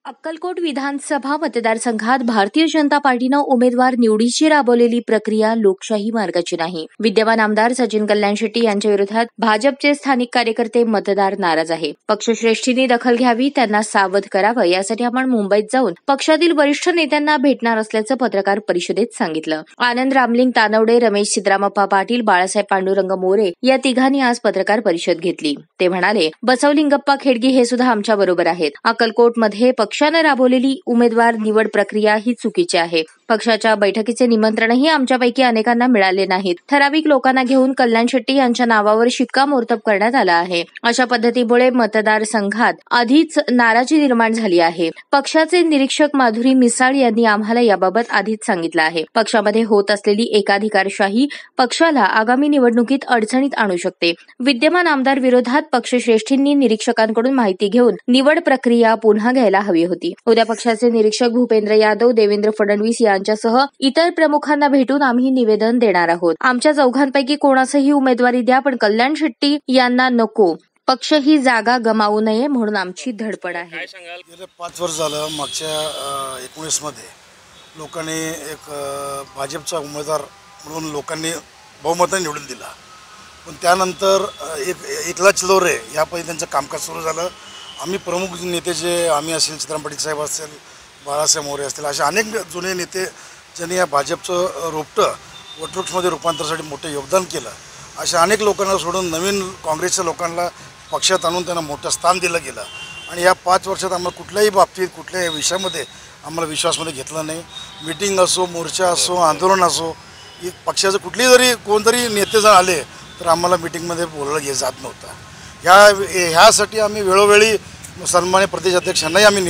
अक्कलकोट विधानसभा मतदारसंघात भारतीय जनता पार्टीनं उमेदवार निवडीची राबवलेली प्रक्रिया लोकशाही मार्गाची नाही. विद्यमान आमदार सचिन कल्याण शेट्टी यांच्या विरोधात भाजपचे स्थानिक कार्यकर्ते मतदार नाराज आहे. पक्षश्रेष्ठींनी दखल घ्यावी, त्यांना सावध करावं, यासाठी आपण मुंबईत जाऊन पक्षातील वरिष्ठ नेत्यांना भेटणार असल्याचं पत्रकार परिषदेत सांगितलं. आनंद रामलिंग तानवडे, रमेश सिद्धरामप्पा पाटील, बाळासाहेब पांडुरंग मोरे या तिघांनी आज पत्रकार परिषद घेतली. ते म्हणाले, बसवलिंगप्पा खेडगी हे सुद्धा आमच्या बरोबर आहेत. अक्कलकोटमध्ये पक्षानं राबवलेली उमेदवार निवड प्रक्रिया ही चुकीची आहे. पक्षाच्या बैठकीचे निमंत्रणही आमच्यापैकी अनेकांना मिळाले नाहीत. ठराविक लोकांना घेऊन कल्याण शेट्टी यांच्या नावावर शिक्कामोर्तब करण्यात आला आहे. अशा पद्धतीमुळे मतदारसंघात आधीच नाराजी निर्माण झाली आहे. पक्षाचे निरीक्षक माधुरी मिसाळ यांनी आम्हाला याबाबत आधीच सांगितलं आहे. पक्षामध्ये होत असलेली एकाधिकारशाही पक्षाला आगामी निवडणुकीत अडचणीत आणू शकते. विद्यमान आमदार विरोधात पक्षश्रेष्ठींनी निरीक्षकांकडून माहिती घेऊन निवड प्रक्रिया पुन्हा घ्यायला हवी होती. उद्या पक्षाचे निरीक्षक भूपेंद्र यादव, देवेंद्र फडणवीस यांच्यासह इतर प्रमुखांना भेटून आम्ही निवेदन देणार आहोत. आमच्या चौघांपैकी कोणासही उमेदवारी द्या, पण कल्याण शेट्टी यांना नको. पक्ष ही जागा गमावू नये म्हणून आमची धडपड आहे. गेले 5 वर्ष झालं. मागच्या 19 मध्ये लोकांनी एक भाजपचा उमेदवार म्हणून लोकांनी बहुमताने निवडून दिला. पण त्यानंतर एकला चिलोरे यापैकी त्यांचं कामकाज सुरू झालं. आम्ही प्रमुख नेते जे आम्ही असेल, चित्राम पाटील साहेब असेल, बाळासाहेब मोरे असतील, असे अनेक जुने नेते ज्यांनी या भाजपचं रोपटं वटवृक्षमध्ये रूपांतरासाठी मोठं योगदान केलं, अशा अनेक लोकांना सोडून नवीन काँग्रेसच्या लोकांना पक्षात आणून त्यांना मोठं स्थान दिलं गेलं. आणि या 5 वर्षात आम्हाला कुठल्याही बाबतीत कुठल्याही विषयामध्ये आम्हाला विश्वासमध्ये घेतलं नाही. मीटिंग असो, मोर्चा असो, आंदोलन असो, पक्षाचं कुठली जरी कोणतरी नेते जर आले तर आम्हाला मिटिंगमध्ये बोललं जात नव्हतं. ह्यासाठी आम्ही वेळोवेळी सन्मान्य प्रदेशाध्यक्षांनाही आम्ही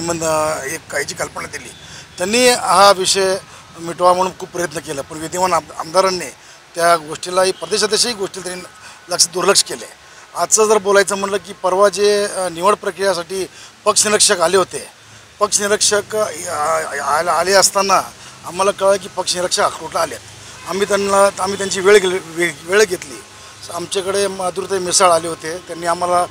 एक काहीची कल्पना दिली. त्यांनी हा विषय मिटवा म्हणून खूप प्रयत्न केला, पण विद्यमान आमदारांनी त्या गोष्टीलाही प्रदेशाध्यक्षही गोष्टीला त्यांनी दुर्लक्ष केले. आजचं जर बोलायचं म्हणलं की परवा जे निवड प्रक्रियेसाठी पक्षनिरीक्षक आले होते, पक्षनिरीक्षक आले असताना आम्हाला कळलं की पक्षनिरीक्षक अक्कलकोटला आले. आम्ही त्यांची वेळ घेतली. आमच्याकडे माधुरीताई मिसाळ आले होते, त्यांनी आम्हाला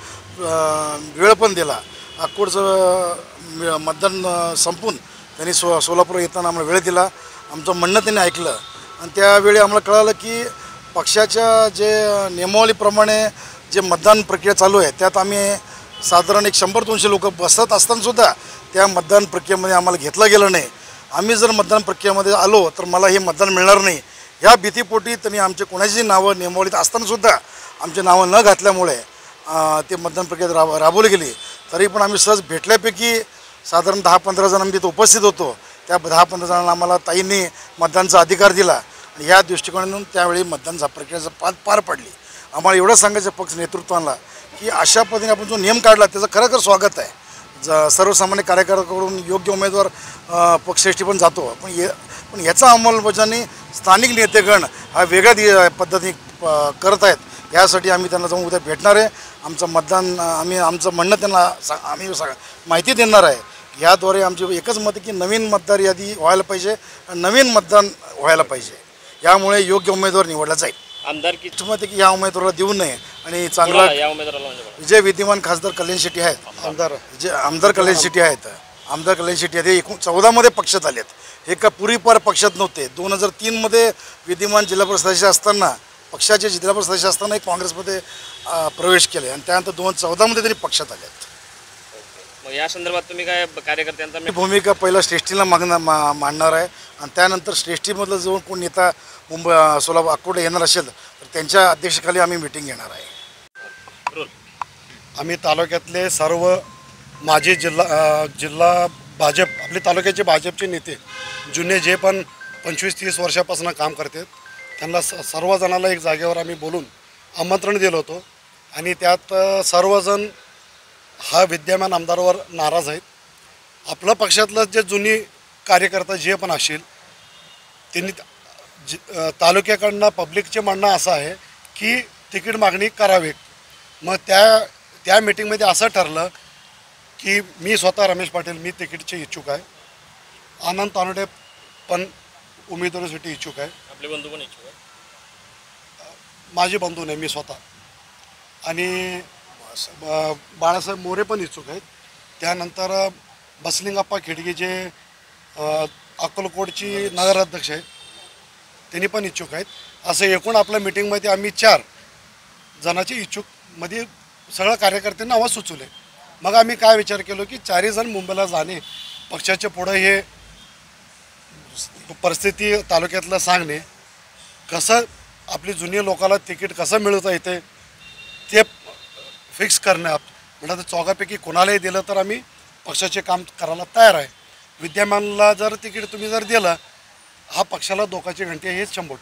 वेळ पण दिला. अक्कलकोटचं मतदान संपून त्यांनी सोलापूर येताना आम्हाला वेळ दिला. आमचं म्हणणं त्यांनी ऐकलं आणि त्यावेळी आम्हाला कळालं की पक्षाच्या जे नियमावलीप्रमाणे जे मतदान प्रक्रिया चालू आहे त्यात आम्ही साधारण 100-200 लोक बसत असतानासुद्धा त्या मतदान प्रक्रियेमध्ये आम्हाला घेतलं गेलं नाही. आम्ही जर मतदान प्रक्रियेमध्ये आलो तर मला हे मतदान मिळणार नाही ह्या भीतीपोटी त्यांनी आमचे कोणाची नावं नियमावलीत असतानासुद्धा आमचे नावं न घातल्यामुळे ते मतदान प्रक्रियेत राबवली गेली. तरी पण आम्ही सहज भेटल्यापैकी साधारण 10-15 जण आम्ही तिथे उपस्थित होतो. त्या 10-15 जणांना आम्हाला ताईंनी मतदानाचा अधिकार दिला आणि ह्या दृष्टिकोनातून त्यावेळी मतदान प्रक्रियेचा पार पडली. आम्हाला एवढं सांगायचं पक्ष नेतृत्वाला की अशा पद्धतीने आपण जो नियम काढला त्याचं खरंखर स्वागत आहे. सर्वसामान्य कार्यकर्त्याकडून योग्य उमेदवार पक्षश्रेष्ठी पण जातो, पण ह्याचा अंमलबजावणी स्थानिक नेतेगण हा वेगळ्या पद्धतीने करत आहेत. यासाठी आम्ही त्यांना जाऊन उद्या भेटणार आहे. आमचं म्हणणं त्यांना आम्ही माहिती देणार आहे. याद्वारे आमची एकच मत आहे की नवीन मतदार यादी व्हायला पाहिजे, नवीन मतदान व्हायला पाहिजे. यामुळे योग्य उमेदवार निवडला जाईल. आमदारकी मत आहे की या उमेदवाराला देऊ नये आणि चांगला जे विद्यमान खासदार कल्याण शेट्टी आहेत, आमदार कल्याण शेट्टी आहेत, आमदार कल्याण शेट्टी आहेत, हे 14 मध्ये पक्षात आलेत. हे का पुरीपार पक्षात नव्हते. 2003 मध्ये विद्यमान जिल्हा परिषद सदस्य असताना पक्षाचे जिल्हा परिषद सदस्य असताना काँग्रेसमध्ये प्रवेश केले आणि त्यानंतर 2014 मध्ये तरी पक्षात आलेत. मग या संदर्भात तुम्ही काय कार्यकर्त्यांचा भूमिका पहिला श्रेष्ठीला मांडणार आहे आणि त्यानंतर श्रेष्ठीमधलं जो कोण नेता सोलापूर अक्कलकोट येणार असेल तर त्यांच्या अध्यक्षतेखाली आम्ही मिटिंग घेणार आहे. आम्ही तालुक्यातले सर्व माजी जिल्हा भाजप आपले तालुक्याचे भाजपचे नेते जुने जे पण 25-30 वर्षापासून काम करतात त्यांना सर्वजणाला एक जागेवर आम्ही बोलून आमंत्रण दिलं होतं आणि त्यात सर्वजण हा विद्यमान आमदारावर नाराज आहेत. आपल्या पक्षातलं जे जुनी कार्यकर्ता जे पण असेल त्यांनी तालुक्याकडनं पब्लिकचे म्हणणं असं आहे की तिकीट मागणी करावी. मग त्या मीटिंगमध्ये असं ठरलं की मी स्वतः रमेश पाटील मी तिकीटचे इच्छुक आहे. आनंद तानवडे पण उमेदवारीसाठी इच्छुक आहे. आपले बंधू पण इच्छुक आहे. माझे बंधू नाही, मी स्वतः आणि बाळासाहेब मोरे पण इच्छुक आहेत. त्यानंतर बसलिंगप्पा खेडगे जे अक्कलकोटची नगराध्यक्ष आहेत त्यांनी पण इच्छुक आहेत. असं एकूण आपल्या मिटिंगमध्ये आम्ही 4 जणांचे इच्छुकमध्ये सगळ्या कार्यकर्त्यांना नावं सुचवले. मग आम्ही काय विचार केलो की 4 जण मुंबईला जाणे पक्षाच्या पुढं हे परिस्थिती तालुक्यातलं सांगणे, कसं आपली जुनी लोकांना तिकीट कसं मिळवता येते ते फिक्स करण्यात म्हटलं तर चौघापैकी कोणालाही दिलं तर आम्ही पक्षाचे काम करायला तयार आहे. विद्यमानला जर तिकीट तुम्ही जर दिलं, हा पक्षाला धोकाची घंटी हेच 100%.